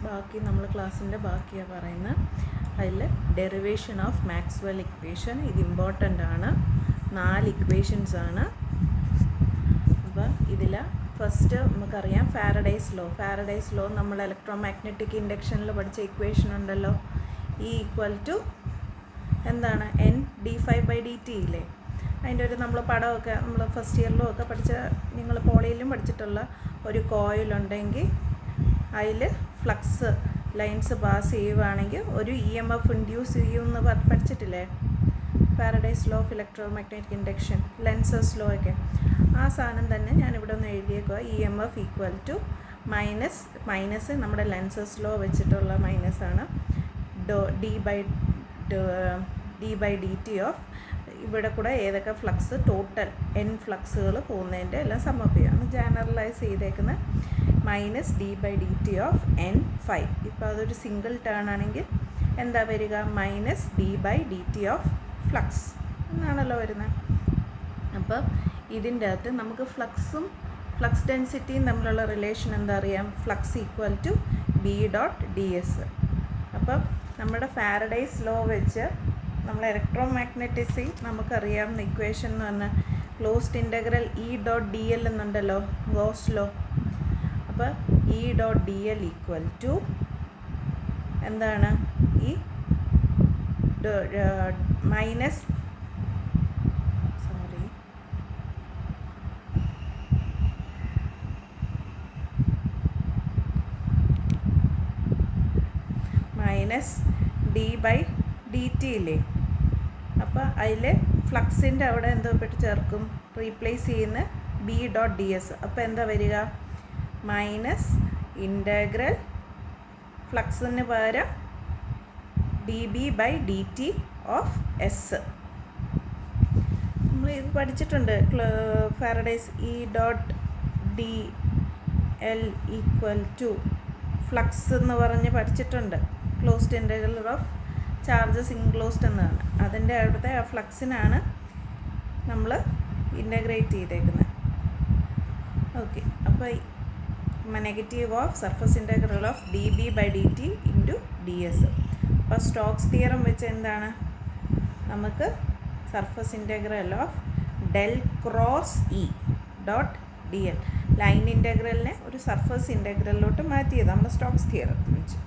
ബാക്കി നമ്മൾ ക്ലാസ്സിൻ്റെ ബാക്കിയാണ് പറയുന്നത്. അതിൽ ഡെറിവേഷൻ ഓഫ് മാക്സ്വെൽ ഇക്വേഷൻ, ഇത് ഇമ്പോർട്ടൻ്റ് ആണ്. 4 ഇക്വേഷൻസ് ആണ്. അപ്പോൾ ഇതിൽ ഫസ്റ്റ് നമുക്കറിയാം ഫാരഡേസ് ലോ നമ്മൾ ഇലക്ട്രോ മാഗ്നറ്റിക് ഇൻഡക്ഷനിൽ പഠിച്ച ഇക്വേഷൻ ഉണ്ടല്ലോ, E = എന്താണ് N d∅dt ഇല്ലേ. അതിൻ്റെ ഒരു നമ്മൾ പടമൊക്കെ നമ്മൾ ഫസ്റ്റ് ഇയറിലും ഒക്കെ പഠിച്ച, നിങ്ങൾ പോളിയിലും പഠിച്ചിട്ടുള്ള ഒരു കോയിലുണ്ടെങ്കിൽ അതിൽ ഫ്ലക്സ് ലൈൻസ് പാസ് ചെയ്യുകയാണെങ്കിൽ ഒരു EMF ഇൻഡ്യൂസ് ചെയ്യുമെന്ന് പഠിച്ചിട്ടില്ലേ, Faraday's law of electromagnetic induction, Lenz's law ഒക്കെ. ആ സാധനം തന്നെ ഞാനിവിടെ ഒന്ന് എഴുതിയേക്കുക. EMF = മൈനസ് നമ്മുടെ ലെൻസസ് ലോ വെച്ചിട്ടുള്ള മൈനസാണ് d/dt ഓഫ് ഇവിടെ കൂടെ ഏതൊക്കെ ഫ്ലക്സ് ടോട്ടൽ N ഫ്ലക്സുകൾ പോകുന്നതിൻ്റെ എല്ലാം സമപ്പിയാണ് ജനറലൈസ് ചെയ്തേക്കുന്ന -d/dt ഓഫ് N∅. ഇപ്പോൾ അതൊരു സിംഗിൾ ടേൺ ആണെങ്കിൽ എന്താ വരിക, -d/dt ഓഫ് ഫ്ലക്സ് എന്നാണല്ലോ വരുന്നത്. അപ്പോൾ ഇതിൻ്റെ അകത്ത് നമുക്ക് ഫ്ലക്സ് ഡെൻസിറ്റിയും തമ്മിലുള്ള റിലേഷൻ എന്താ അറിയാം, ഫ്ലക്സ് = B.ds. അപ്പം നമ്മുടെ ഫാരഡേസ് ലോ വെച്ച് നമ്മൾ ഇലക്ട്രോ മാഗ്നറ്റിക്സിൽ നമുക്കറിയാവുന്ന ഇക്വേഷൻ എന്ന് പറഞ്ഞാൽ ക്ലോസ്ഡ് ഇൻ്റഗ്രൽ E.dl എന്നുണ്ടല്ലോ, ഗോസ് ലോ. അപ്പോൾ E.dl = എന്താണ്, ഈ -d/dt ഇല്ലേ. അപ്പോൾ അതിൽ ഫ്ലക്സിൻ്റെ അവിടെ എന്തോ പെട്ട് ചേർക്കും, റീപ്ലേസ് ചെയ്യുന്ന B.ds. അപ്പോൾ എന്താ വരിക, ഇൻ്റഗ്രൽ ഫ്ലക്സിന് പകരം dB/dt ഓഫ് S. നമ്മൾ ഇത് പഠിച്ചിട്ടുണ്ട്, ഫാരഡേസ് E.dl = ഫ്ലക്സ് എന്ന് പറഞ്ഞ് പഠിച്ചിട്ടുണ്ട്. ക്ലോസ്ഡ് ഇൻ്റഗ്രൽ ഓഫ് ചാർജസ് ഇൻക്ലോസ്ഡ് എന്നാണ്. അതിൻ്റെ അവിടുത്തെ ആ ഫ്ലക്സിനാണ് നമ്മൾ ഇൻ്റഗ്രേറ്റ് ചെയ്തേക്കുന്നത്. ഓക്കെ, അപ്പോൾ negative of surface integral of dB/dt × ds. അപ്പോൾ സ്റ്റോക്സ് തിയറം വെച്ച് എന്താണ്, നമുക്ക് surface integral of ∇×E.dl line ഇൻ്റഗ്രലിനെ ഒരു സർഫസ് ഇൻ്റഗ്രലിലോട്ട് മാറ്റിയത് നമ്മൾ സ്റ്റോക്സ് തിയറത്തിൽ വെച്ച്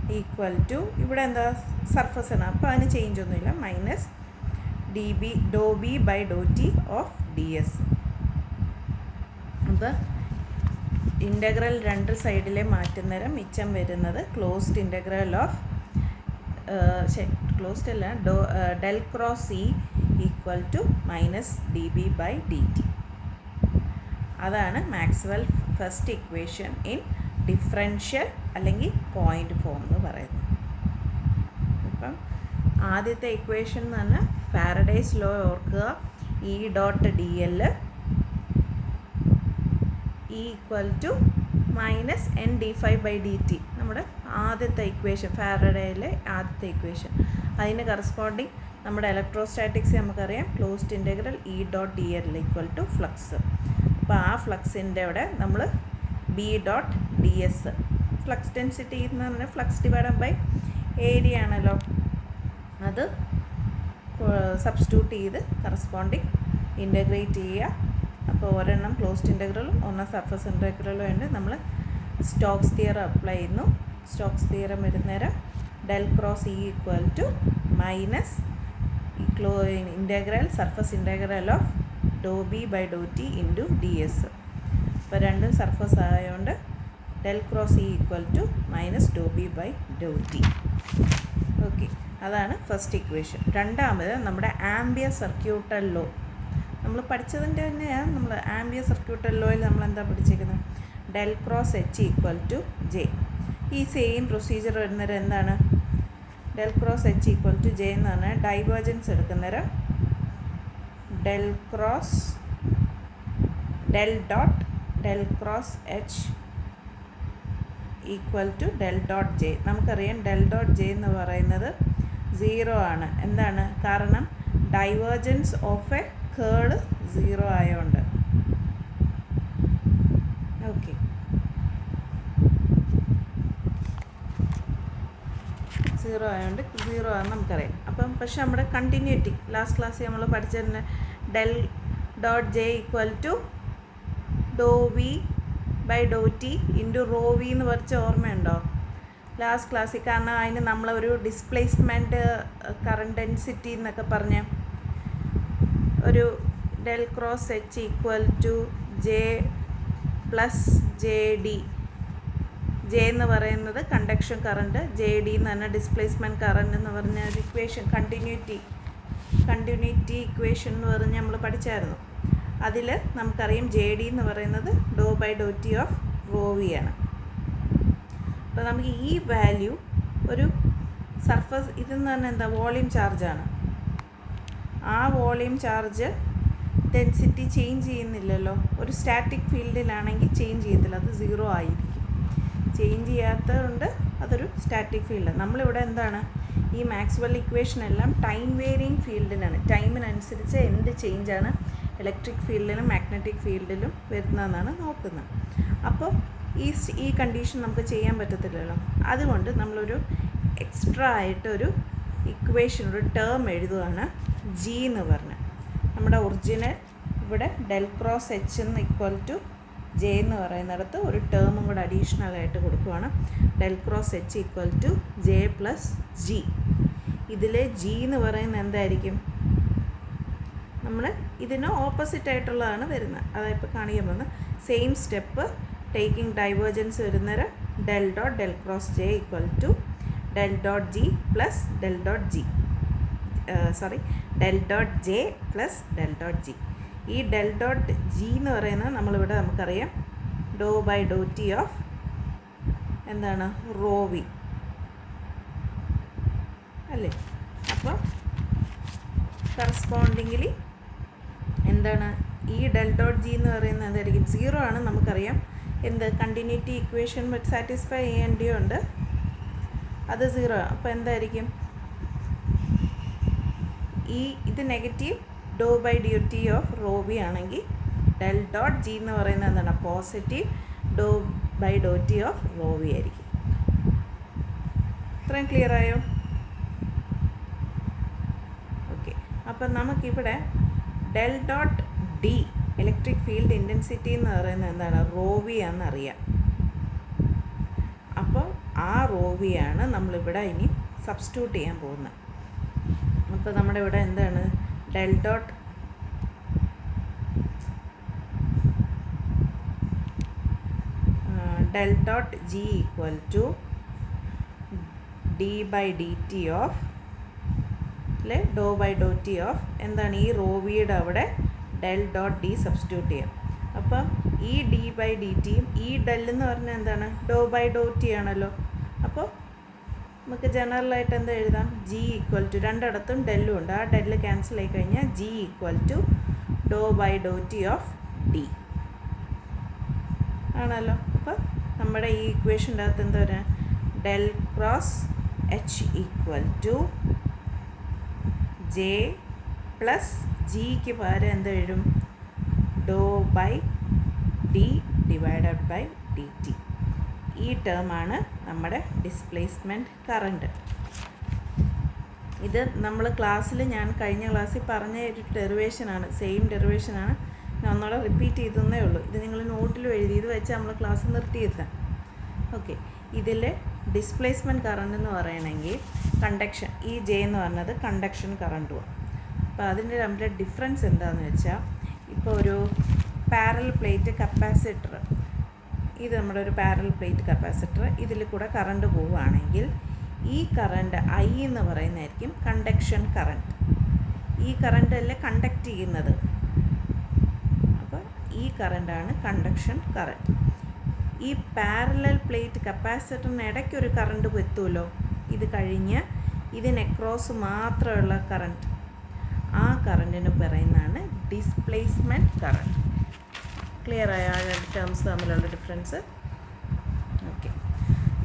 = ഇവിടെ എന്താ സർഫസ് ആണ്, അപ്പോൾ അതിന് ചേഞ്ച് ഒന്നുമില്ല, -dB/dt ഓഫ് ds. അപ്പോൾ ഇൻ്റഗ്രൽ രണ്ട് സൈഡിലെ മാറ്റുന്നേരം മിച്ചം വരുന്നത് closed integral of ∇×E = -dB/dt. അതാണ് Maxwell first equation in differential അല്ലെങ്കിൽ പോയിൻ്റ് ഫോം എന്ന് പറയുന്നത്. ഇപ്പം ആദ്യത്തെ ഇക്വേഷൻ എന്ന് പറഞ്ഞാൽ ഫാരഡേസ് ലോ ഓർക്കുക, E.dl = -N-d∅/dt. നമ്മുടെ ആദ്യത്തെ ഇക്വേഷൻ, ഫാരഡേയിലെ ആദ്യത്തെ ഇക്വേഷൻ. അതിന് കറസ്പോണ്ടിങ് നമ്മുടെ ഇലക്ട്രോസ്റ്റാറ്റിക്സ് നമുക്കറിയാം, ക്ലോസ്ഡ് ഇൻ്റഗ്രൽ E.dl = ഫ്ലക്സ്. അപ്പോൾ ആ ഫ്ലക്സിൻ്റെ അവിടെ നമ്മൾ B.ds, ഫ്ലക്സ് ഡെൻസിറ്റി എന്ന് പറഞ്ഞാൽ ഫ്ലക്സ് / ഏരിയ ആണല്ലോ, അത് സബ്സ്റ്റിറ്റ്യൂട്ട് ചെയ്ത് കറസ്പോണ്ടിങ് ഇൻ്റഗ്രേറ്റ് ചെയ്യുക. അപ്പോൾ ഒരെണ്ണം ക്ലോസ്ഡ് ഇൻ്റഗ്രലും ഒരെണ്ണം സർഫസ് ഇൻ്റഗ്രലും ഉണ്ട്. നമ്മൾ സ്റ്റോക്സ് തിയറം അപ്ലൈ ചെയ്യുന്നു. സ്റ്റോക്സ് തിയറം വരുന്നേരം ∇×E = integral surface integral of dB/dt × ds. അപ്പോൾ രണ്ടും സർഫസ് ആയതുകൊണ്ട് ∇×E = -dB/dt. ഓക്കെ, അതാണ് ഫസ്റ്റ് ഇക്വേഷൻ. രണ്ടാമത് നമ്മുടെ ആംബിയർ സർക്യൂട്ടൽ ലോ നമ്മൾ പഠിച്ചതിൻ്റെ തന്നെയാണ്. നമ്മൾ ആംബിയർ സർക്യൂട്ടൽ ലോയിൽ നമ്മൾ എന്താ പഠിച്ചിരിക്കുന്നത്, ∇×H = J. ഈ സെയിം പ്രൊസീജിയർ വരുന്നേരം എന്താണ്, ∇×H = J എന്ന് പറഞ്ഞാൽ ഡൈവേർജൻസ് എടുക്കുന്നേരം ∇×H = ∇.J. നമുക്കറിയാം ∇.J എന്ന് പറയുന്നത് 0 ആണ്. എന്താണ് കാരണം, ഡൈവേർജൻസ് ഓഫ് എ കേള് 0 ആയതുകൊണ്ട്. ഓക്കെ, സീറോ ആയതുകൊണ്ട് സീറോ ആണെന്ന് നമുക്കറിയാം. അപ്പം പക്ഷെ നമ്മുടെ കണ്ടിന്യൂറ്റി ലാസ്റ്റ് ക്ലാസ്സിൽ നമ്മൾ പഠിച്ചിരുന്ന del dot J equal to doh V by Dr T into rho V എന്ന് പഠിച്ച ഓർമ്മയുണ്ടോ ലാസ്റ്റ് ക്ലാസ്സിൽ? കാരണം അതിന് നമ്മളൊരു ഡിസ്പ്ലേസ്മെൻറ്റ് കറണ്ട് ഡെൻസിറ്റി എന്നൊക്കെ പറഞ്ഞ് ഒരു del cross H equal to J plus J D. J എന്ന് പറയുന്നത് കണ്ടക്ഷൻ കറണ്ട്, ജെ ഡി എന്ന് പറഞ്ഞാൽ ഡിസ്പ്ലേസ്മെൻറ്റ് കറണ്ട് എന്ന് പറഞ്ഞ ഒരു ഇക്വേഷൻ, കണ്ടിന്യൂറ്റി ഇക്വേഷൻ എന്ന് പറഞ്ഞ് നമ്മൾ പഠിച്ചായിരുന്നു. അതിൽ നമുക്കറിയാം ജെ ഡി എന്ന് പറയുന്നത് doh by Dr T of rho V ആണ്. അപ്പോൾ നമുക്ക് ഈ വാല്യൂ ഒരു സർഫസ് ഇതെന്ന് പറഞ്ഞാൽ എന്താ വോളിയം ചാർജാണ്. ആ വോളിയം ചാർജ് ഡെൻസിറ്റി ചേഞ്ച് ചെയ്യുന്നില്ലല്ലോ. ഒരു സ്റ്റാറ്റിക് ഫീൽഡിലാണെങ്കിൽ ചേഞ്ച് ചെയ്യത്തില്ല, അത് സീറോ ആയിരിക്കും. ചേഞ്ച് ചെയ്യാത്തതുകൊണ്ട് അതൊരു സ്റ്റാറ്റിക് ഫീൽഡ്. നമ്മളിവിടെ എന്താണ് ഈ മാക്സ്വെൽ ഇക്വേഷൻ എല്ലാം ടൈം വേരിയിങ് ഫീൽഡിനാണ്. ടൈമിനനുസരിച്ച് എന്ത് ചേഞ്ചാണ് ഇലക്ട്രിക് ഫീൽഡിലും മാഗ്നറ്റിക് ഫീൽഡിലും വരുന്നതെന്നാണ് നോക്കുന്നത്. അപ്പോൾ ഈ കണ്ടീഷൻ നമുക്ക് ചെയ്യാൻ പറ്റത്തില്ലല്ലോ. അതുകൊണ്ട് നമ്മളൊരു എക്സ്ട്രാ ആയിട്ടൊരു ഇക്വേഷൻ, ഒരു ടേം എഴുതുകയാണ് ജി എന്ന് പറഞ്ഞ്. നമ്മുടെ ഒറിജിനൽ ഇവിടെ ഡെൽ ക്രോസ് എച്ച് എന്ന് ഈക്വൽ ടു ജെ എന്ന് പറയുന്നിടത്ത് ഒരു ടേമും കൂടെ അഡീഷണലായിട്ട് കൊടുക്കുകയാണ്. Del cross H equal to J plus G. ഇതിൽ ജി എന്ന് പറയുന്നത് എന്തായിരിക്കും? നമ്മൾ ഇതിന് ഓപ്പോസിറ്റ് ആയിട്ടുള്ളതാണ് വരുന്നത്. അതായത് ഇപ്പോൾ കാണിക്കാൻ പോകുന്നത് സെയിം സ്റ്റെപ്പ് ടേക്കിംഗ് ഡൈവേർജൻസ് വരുന്നേരം del cross J equal to del dot G plus del dot G del dot J plus del dot G. ഈ ഡെൽ ഡോട്ട് ജി എന്ന് പറയുന്നത് നമ്മളിവിടെ നമുക്കറിയാം doh by Dr T of എന്താണ് rho V അല്ലേ. അപ്പോൾ കറസ്പോണ്ടിങ്ങിലി എന്താണ് ഈ ഡെൽ ഡോട്ട് ജി എന്ന് പറയുന്നത് എന്തായിരിക്കും? സീറോ ആണ് നമുക്കറിയാം. എന്ത് കണ്ടിന്യൂറ്റി ഇക്വേഷൻ സാറ്റിസ്ഫൈ ചെയ്യേണ്ടിയുണ്ട്, അത് സീറോ. അപ്പോൾ എന്തായിരിക്കും ഇത് negative do by D T of rho V ആണെങ്കിൽ ഡെൽ ഡോട്ട് ജി എന്ന് പറയുന്നത് എന്താണ്? Positive do by Dr T of rho V ആയിരിക്കും. ഇത്രയും ക്ലിയർ ആയോ? ഓക്കെ. അപ്പം നമുക്കിവിടെ del dot D electric field intensity എന്ന് പറയുന്നത് എന്താണ്? റോ വി ആണെന്നറിയാം. അപ്പോൾ ആ റോ വി ആണ് നമ്മളിവിടെ ഇനി സബ്സ്റ്റിറ്റ്യൂട്ട് ചെയ്യാൻ പോകുന്നത്. അപ്പോൾ നമ്മുടെ ഇവിടെ എന്താണ്? Del dot G equal to D by D T of അല്ലെ doh by Dr T of എന്താണ്? ഈ റോ വിയുടെ അവിടെ ഡെൽ ഡോട്ട് ഡി സബ്സ്റ്റിറ്റ്യൂട്ട് ചെയ്യാം. അപ്പം ഈ ഡി ബൈ ഡി ടിയും ഈ ഡെൽ എന്ന് പറഞ്ഞാൽ എന്താണ്? ഡോ ബൈ ഡോ ടി ആണല്ലോ. അപ്പോൾ നമുക്ക് ജനറലായിട്ട് എന്താ എഴുതാം? ജി ഈക്വൽ ടു രണ്ടിടത്തും ഡെല്ലും ഉണ്ട്. ആ ഡെല്ല് ക്യാൻസൽ ആയി കഴിഞ്ഞാൽ G equal to do by Dr T of D ആണല്ലോ. അപ്പോൾ നമ്മുടെ ഈ ഇക്വേഷൻ്റെ അകത്ത് എന്താ പറയുക? Del cross H equal to J plus ജിക്ക് പകരം എന്ത് എഴുതും? Do by D divided by D T. ഈ ടേമാണ് നമ്മുടെ ഡിസ്പ്ലേസ്മെൻറ്റ് കറണ്ട്. ഇത് നമ്മൾ ക്ലാസ്സിൽ ഞാൻ കഴിഞ്ഞ ക്ലാസ്സിൽ പറഞ്ഞ ഒരു ഡെറിവേഷനാണ്, സെയിം ഡെറിവേഷനാണ്. ഞാൻ ഒന്നുകൂടെ റിപ്പീറ്റ് ചെയ്തേ ഉള്ളൂ. ഇത് നിങ്ങൾ നോട്ടിലും എഴുതി, ഇത് വെച്ച് നമ്മൾ ക്ലാസ് നിർത്തിയിരുത്താം. ഓക്കെ. ഇതിൽ ഡിസ്പ്ലേസ്മെൻറ്റ് കറണ്ട് എന്ന് പറയണമെങ്കിൽ കണ്ടക്ഷൻ, ഈ ജെ എന്ന് പറഞ്ഞത് കണ്ടക്ഷൻ കറണ്ടുമാണ്. അപ്പോൾ അതിൻ്റെ തമ്മിലെ ഡിഫറൻസ് എന്താണെന്ന് വെച്ചാൽ, ഇപ്പോൾ ഒരു പാരൽ പ്ലേറ്റ് കപ്പാസിറ്റർ, ഇത് നമ്മുടെ ഒരു പാരൽ പ്ലേറ്റ് കപ്പാസിറ്റർ, ഇതിൽ കൂടെ കറണ്ട് പോവുകയാണെങ്കിൽ ഈ കറണ്ട് ഐ എന്ന് പറയുന്നതായിരിക്കും കണ്ടക്ഷൻ കറണ്ട്. ഈ കറണ്ട് അല്ലേ കണ്ടക്ട് ചെയ്യുന്നത്. അപ്പോൾ ഈ കറണ്ടാണ് കണ്ടക്ഷൻ കറണ്ട്. ഈ പാരലൽ പ്ലേറ്റ് കപ്പാസിറ്ററിന് ഇടയ്ക്കൊരു കറണ്ട് എത്തുമല്ലോ, ഇത് കഴിഞ്ഞ് ഇതിന് അക്രോസ് മാത്രമുള്ള കറണ്ട്, ആ കറണ്ടിന് പറയുന്നതാണ് ഡിസ്പ്ലേസ്മെൻറ്റ് കറണ്ട്. ക്ലിയർ ആയ രണ്ട് ടേംസ് തമ്മിലുള്ള ഡിഫറൻസ്? ഓക്കെ.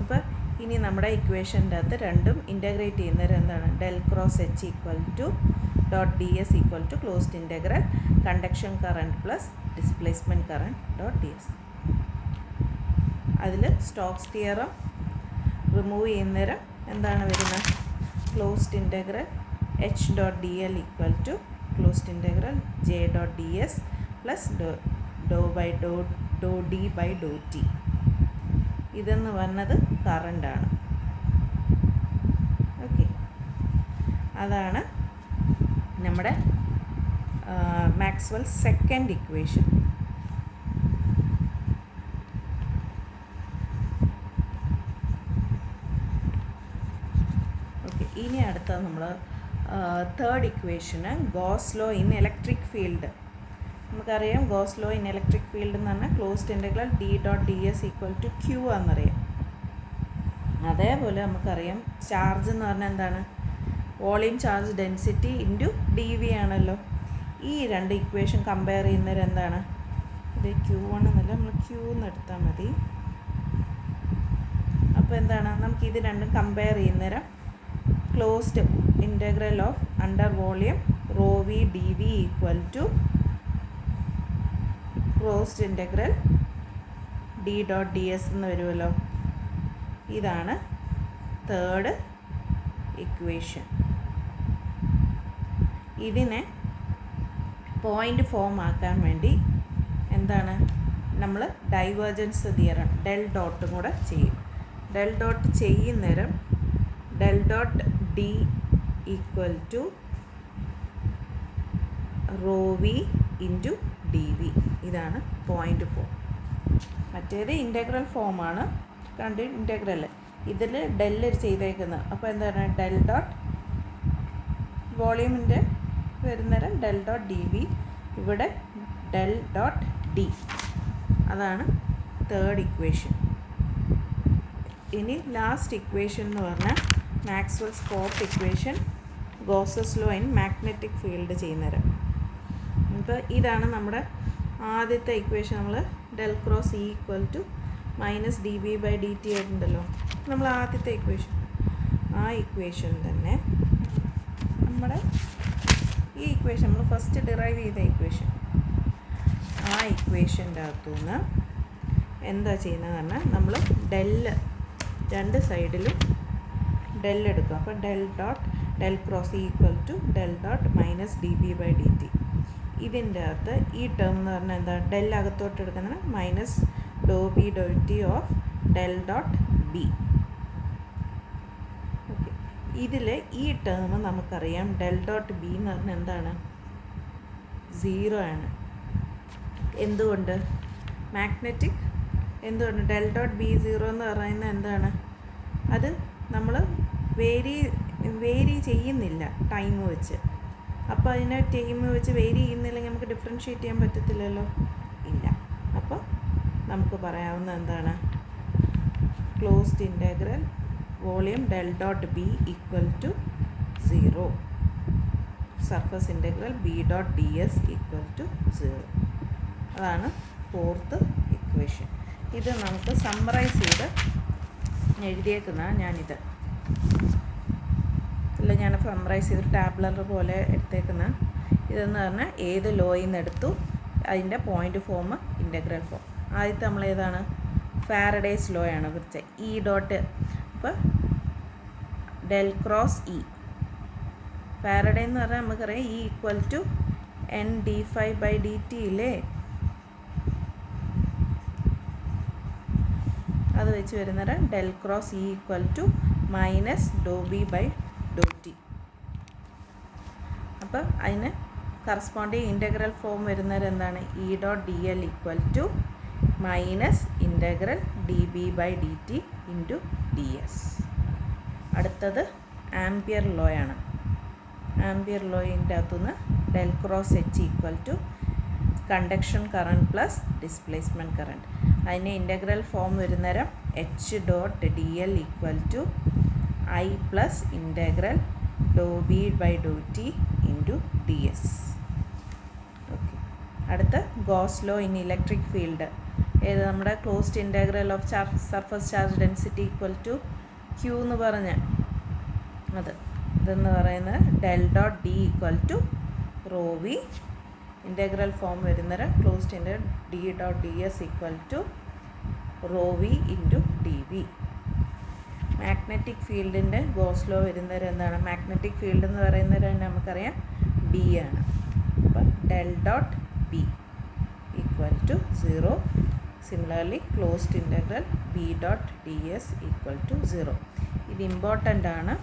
അപ്പോൾ ഇനി നമ്മുടെ ഇക്വേഷൻ്റെ അകത്ത് രണ്ടും ഇൻ്റഗ്രേറ്റ് ചെയ്യുന്നത് എന്താണ്? Del cross H equal to dot D S equal to closed integral conduction current plus displacement current dot D S. അതിൽ സ്റ്റോക്സ് തിയറം റിമൂവ് ചെയ്യുന്നേരം എന്താണ് വരുന്നത്? Closed integral h dot D L equal to closed integral j dot D S plus Dr D by Dr T. ഇതെന്ന് പറഞ്ഞത് കറണ്ടാണ്. Okay, അതാണ് നമ്മുടെ Maxwell second equation. Okay, ഇനി അടുത്ത നമ്മൾ തേർഡ് ഇക്വേഷന് Gauss law in electric field. നമുക്കറിയാം Gauss law in electric field എന്ന് പറഞ്ഞാൽ closed integral D dot D S equal to Q ആണെന്നറിയാം. അതേപോലെ നമുക്കറിയാം ചാർജ് എന്ന് പറഞ്ഞാൽ എന്താണ്? Volume charge density into D V ആണല്ലോ. ഈ രണ്ട് ഇക്വേഷൻ കമ്പയർ ചെയ്യുന്നവർ എന്താണ്? ഇത് ക്യൂ ആണെന്നല്ല, നമ്മൾ ക്യൂ എന്ന് എടുത്താൽ മതി. അപ്പോൾ എന്താണ്? നമുക്കിത് രണ്ടും കമ്പയർ ചെയ്യുന്നേരം closed integral of under volume rho V D V equal to closed integral D dot D S എന്ന് വരുമല്ലോ. ഇതാണ് തേർഡ് ഇക്വേഷൻ. ഇതിനെ പോയിൻ്റ് ഫോം ആക്കാൻ വേണ്ടി എന്താണ് നമ്മൾ ഡൈവേർജൻസ് തിയറം ഡെൽ ഡോട്ടും കൂടെ ചെയ്യും. ഡെൽ ഡോട്ട് ചെയ്യുന്നേരം del dot D equal to rho V into D V. ഇതാണ് പോയിൻ്റ് ഫോം. മറ്റേത് ഇൻ്റഗ്രൽ ഫോമാണ്, കണ്ട് ഇൻ്റഗ്രൽ. ഇതിൽ ഡെൽ ചെയ്തേക്കുന്നത്. അപ്പോൾ എന്താണ്? ഡെൽ ഡോട്ട് വോളിയമിൻ്റെ വരുന്നേരം ഡെൽ ഡോട്ട് ഡി വി, ഇവിടെ ഡെൽ ഡോട്ട് ഡി. അതാണ് തേർഡ് ഇക്വേഷൻ. ഇനി ലാസ്റ്റ് ഇക്വേഷൻ എന്ന് പറഞ്ഞാൽ Maxwell's fourth equation Gauss's law in magnetic field ചെയ്യുന്നേരം. ഇപ്പോൾ ഇതാണ് നമ്മുടെ ആദ്യത്തെ ഇക്വേഷൻ. നമ്മൾ del cross E equal to minus D B by D T ആയിട്ടുണ്ടല്ലോ, നമ്മൾ ആദ്യത്തെ ഇക്വേഷൻ. ആ ഇക്വേഷൻ തന്നെ നമ്മുടെ ഈ ഇക്വേഷൻ നമ്മൾ ഫസ്റ്റ് ഡിറൈവ് ചെയ്ത ഇക്വേഷൻ, ആ ഇക്വേഷൻ്റെ അകത്തുനിന്ന് എന്താ ചെയ്യുന്നത് പറഞ്ഞാൽ നമ്മൾ ഡെല്ല് രണ്ട് സൈഡിലും ഡെൽ എടുക്കും. അപ്പോൾ del cross E equal to del dot minus D B by D T. ഇതിൻ്റെ അകത്ത് ഈ ടേം എന്ന് പറഞ്ഞാൽ എന്താ? ഡെൽ അകത്തോട്ട് എടുക്കുന്നത് minus doh B doh T of del dot B. Okay, ഇതിൽ ഈ ടേം നമുക്കറിയാം ഡെൽ ഡോട്ട് ബി എന്ന് പറഞ്ഞാൽ എന്താണ്? 0 ആണ്. എന്തുകൊണ്ട്? മാഗ്നറ്റിക് എന്തുകൊണ്ട് ഡെൽ ഡോട്ട് ബി 0 എന്ന് പറയുന്നത് എന്താണ്? അത് നമ്മൾ വേരി ചെയ്യുന്നില്ല ടൈം വെച്ച്. അപ്പോൾ അതിനെ ടൈം വെച്ച് വേരി ചെയ്യുന്നില്ലെങ്കിൽ നമുക്ക് ഡിഫറൻഷ്യേറ്റ് ചെയ്യാൻ പറ്റത്തില്ലല്ലോ. ഇല്ല. അപ്പോൾ നമുക്ക് പറയാവുന്ന എന്താണ്? Closed integral volume del dot B equal to 0, surface integral B dot D S equal to 0. അതാണ് ഫോർത്ത് ഇക്വേഷൻ. ഇത് നമുക്ക് സമ്മറൈസ് ചെയ്ത് എഴുതിയേക്കുന്നതാണ് ഞാനിത്. അല്ല, ഞാൻ സമ്മറൈസ് ചെയ്തൊരു ടാബ്ലർ പോലെ എടുത്തേക്കുന്ന ഇതെന്ന് പറഞ്ഞാൽ ഏത് ലോയിൽ നിന്ന് എടുത്തു അതിൻ്റെ പോയിൻ്റ് ഫോം ഇൻ്റഗ്രൽ ഫോം. ആദ്യത്തെ നമ്മൾ ഏതാണ്? ഫാരഡേസ് ലോ ആണ് കുറിച്ച്. ഇ ഡോട്ട്, അപ്പോൾ ഡെൽ ക്രോസ് ഇ. ഫാരഡേ എന്ന് പറഞ്ഞാൽ നമുക്കറിയാം E equal to N D five by D T ഇല്ലേ, അത് വെച്ച് വരുന്നത് del cross E equal to minus doh B by Dr T. അപ്പോൾ അതിന് കറസ്പോണ്ടിങ് ഇൻ്റഗ്രൽ ഫോം വരുന്നത് എന്താണ്? E dot D L equal to minus integral D B by D T into D S. അടുത്തത് ampere law ആണ്. Ampere ലോയിൻ്റെ അകത്തുനിന്ന് del cross H equal to conduction current plus displacement current. അതിന് integral form വരുന്നേരം H dot D L equal to I plus integral do B by Dr T into D S. Okay, അടുത്ത Gauss law in electric field. ഏത്? നമ്മുടെ closed integral of surface charge density equal to Q എന്ന് പറഞ്ഞ് അത്. ഇതെന്ന് പറയുന്നത് del dot D equal to rho V. Integral form വരുന്നത് closed integral D dot D S equal to rho V into D V. Magnetic ഫീൽഡിൻ്റെ Gauss law വരുന്നത് എന്താണ്? Magnetic field എന്ന് പറയുന്നത് തന്നെ നമുക്കറിയാം ബി ആണ്. അപ്പം del dot B equal to 0. Similarly closed integral B dot D S equal to 0. ഇത് ഇമ്പോർട്ടൻ്റ് ആണ്,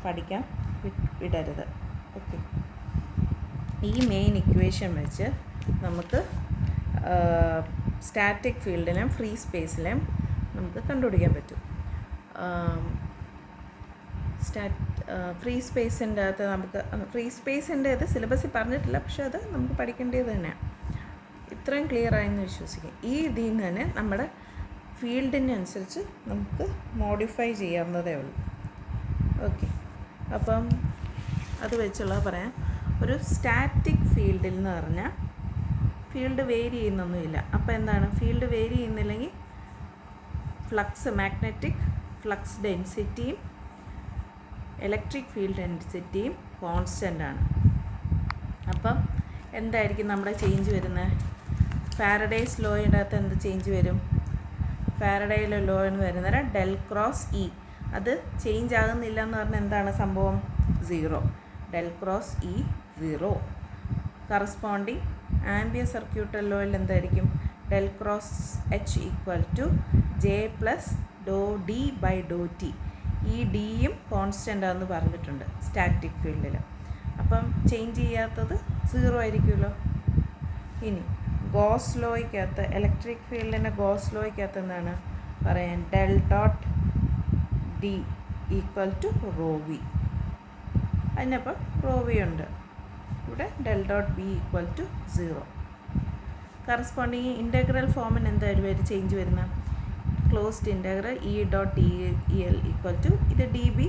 പഠിക്കാൻ വിടരുത്. ഓക്കെ, ഈ മെയിൻ ഇക്വേഷൻ വെച്ച് നമുക്ക് സ്റ്റാറ്റിക് ഫീൽഡിലും ഫ്രീ സ്പേസിലും നമുക്ക് കണ്ടുപിടിക്കാൻ പറ്റും. ഫ്രീ സ്പേസിൻ്റെ അകത്ത് നമുക്ക് ഫ്രീ സ്പേസിൻ്റെ ഇത് സിലബസിൽ പറഞ്ഞിട്ടില്ല, പക്ഷെ അത് നമുക്ക് പഠിക്കേണ്ടത് തന്നെയാണ്. ഇത്രയും ക്ലിയർ ആയെന്ന് വിശ്വസിക്കും. ഈ ഇതിൽ നിന്ന് തന്നെ നമ്മുടെ ഫീൽഡിന് അനുസരിച്ച് നമുക്ക് മോഡിഫൈ ചെയ്യാവുന്നതേ ഉള്ളൂ. ഓക്കെ, അപ്പം അത് വെച്ചുള്ള പറയാം. ഒരു സ്റ്റാറ്റിക് ഫീൽഡിൽ എന്ന് പറഞ്ഞാൽ ഫീൽഡ് വേരി ചെയ്യുന്നൊന്നുമില്ല. അപ്പോൾ എന്താണ്? ഫീൽഡ് വേരി ചെയ്യുന്നില്ലെങ്കിൽ മാഗ്നറ്റിക് ഫ്ലക്സ് ഡെൻസിറ്റിയും ഇലക്ട്രിക് ഫീൽഡ് ഡെൻസിറ്റിയും കോൺസ്റ്റൻ്റ് ആണ്. അപ്പം എന്തായിരിക്കും നമ്മുടെ ചേഞ്ച് വരുന്നത്? ഫാരഡേസ് ലോയുടെ അകത്ത് എന്ത് ചേഞ്ച് വരും? ഫാരഡേയിലെ ലോ എന്ന് വരുന്നത് ഡെൽ ക്രോസ് ഇ. അത് ചേഞ്ച് ആകുന്നില്ല എന്ന് പറഞ്ഞാൽ എന്താണ് സംഭവം? 0. Del cross E 0. Corresponding Ampere circuital ലോയിൽ എന്തായിരിക്കും? Del cross H equal to J plus Dr D by Dr T. ഈ ഡിയും കോൺസ്റ്റൻ്റ് ആണെന്ന് പറഞ്ഞിട്ടുണ്ട് സ്റ്റാറ്റിക് ഫീൽഡിൽ. അപ്പം ചേഞ്ച് ചെയ്യാത്തത് 0 ആയിരിക്കുമല്ലോ. ഇനി ഗോസ് ലോയ്ക്കകത്ത്, ഇലക്ട്രിക് ഫീൽഡിൻ്റെ ഗോസ് ലോയ്ക്കകത്ത് എന്താണ് പറയാൻ? Del dot D equal to rho V. അതിനപ്പം റോ വി ഉണ്ട്. ഇവിടെ del dot B equal to 0. Corresponding integral ഫോമിന് എന്തായാലും ചേഞ്ച് വരുന്ന? Closed integral E dot D L equal to, ഇത് ഡി ബി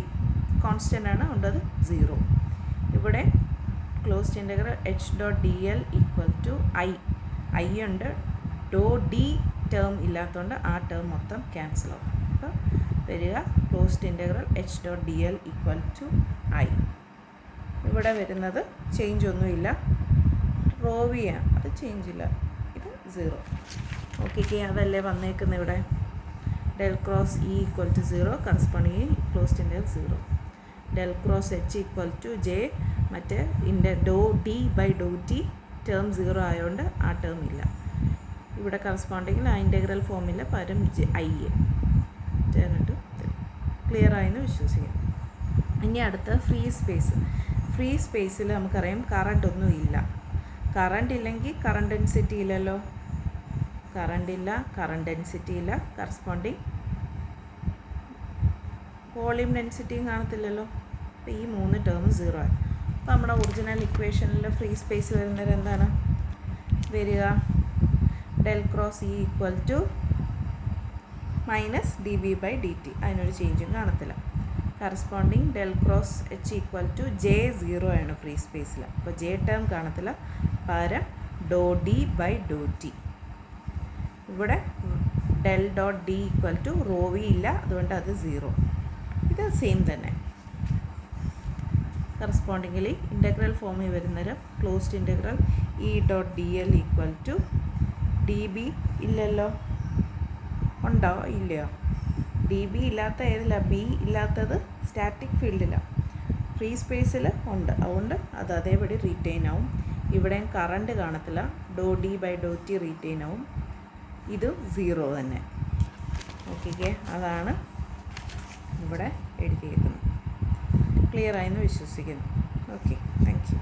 കോൺസ്റ്റൻ്റ് ആണ്, ഉണ്ടത് 0. ഇവിടെ closed integral H dot D L equal to I ഉണ്ട്. ഡോ ഡി ടേം ഇല്ലാത്തതുകൊണ്ട് ആ ടേം മൊത്തം ക്യാൻസൽ ആവും. അപ്പോൾ വരിക closed integral H dot D L equal to I. ഇവിടെ വരുന്നത് ചേഞ്ച് ഒന്നുമില്ല, റോവിയാണ്, അത് ചേഞ്ചില്ല, ഇത് 0. ഓക്കെ, അതല്ലേ വന്നേക്കുന്നത് ഇവിടെ. Del cross E equal to 0, corresponding closed integral 0. Del cross H equal to J, മറ്റേ do D by Dr T term 0 ആയതുകൊണ്ട് ആ ടേം ഇല്ല. ഇവിടെ കറസ്പോണ്ടിങ്ങിൽ ആ ഇൻ്റഗ്രൽ ഫോമില്ല, പകരം ഐ. ക്ലിയർ ആയെന്ന് വിശ്വസിക്കും. ഇനി അടുത്ത ഫ്രീ സ്പേസ്. ഫ്രീ സ്പേസിൽ നമുക്കറിയാം കറണ്ട് ഒന്നും ഇല്ല. കറണ്ട് ഇല്ലെങ്കിൽ കറണ്ട് ഡെൻസിറ്റി ഇല്ലല്ലോ. കറണ്ട് ഇല്ല, കറണ്ട് ഡെൻസിറ്റി ഇല്ല, കറസ്പോണ്ടിങ് വോളിയം ഡെൻസിറ്റിയും കാണത്തില്ലല്ലോ. അപ്പോൾ ഈ 3 ടേം 0 ആയി. അപ്പോൾ നമ്മുടെ ഒറിജിനൽ ഇക്വേഷനിൽ ഫ്രീ സ്പേസ് വരുന്നത് എന്താണ് വരിക? Del cross E equal to minus D B by D T. അതിനൊരു ചേഞ്ചും കാണത്തില്ല. Corresponding del cross H equal to J 0 ആണ് ഫ്രീ സ്പേസിൽ. അപ്പോൾ ജെ ടേം കാണത്തില്ല, പകരം doh D by Dr T. ഇവിടെ del dot D equal to rho V ഇല്ല, അതുകൊണ്ട് അത് 0. ഇത് സെയിം തന്നെ. കറസ്പോണ്ടിങ്ങിലി ഇൻ്റഗ്രൽ ഫോമിൽ വരുന്നത് closed integral E dot D L equal to D B ഇല്ലല്ലോ. ഉണ്ടോ? ഇല്ലയോ? ഡി ബി ഇല്ലാത്ത ഏതിലാണ്? ബി ഇല്ലാത്തത് സ്റ്റാറ്റിക് ഫീൽഡിലാണ്. ഫ്രീ സ്പേസിൽ ഉണ്ട്, അതുകൊണ്ട് അത് അതേപടി റീറ്റെയിൻ ആവും. ഇവിടെയും കറണ്ട് കാണത്തില്ല, do D by Dr T retain ആവും. ഇത് 0 തന്നെ. ഓക്കെ, അതാണ് ഇവിടെ എഴുതിയിരിക്കുന്നത്. ക്ലിയർ ആയെന്ന് വിശ്വസിക്കുന്നു. Okay, thank you.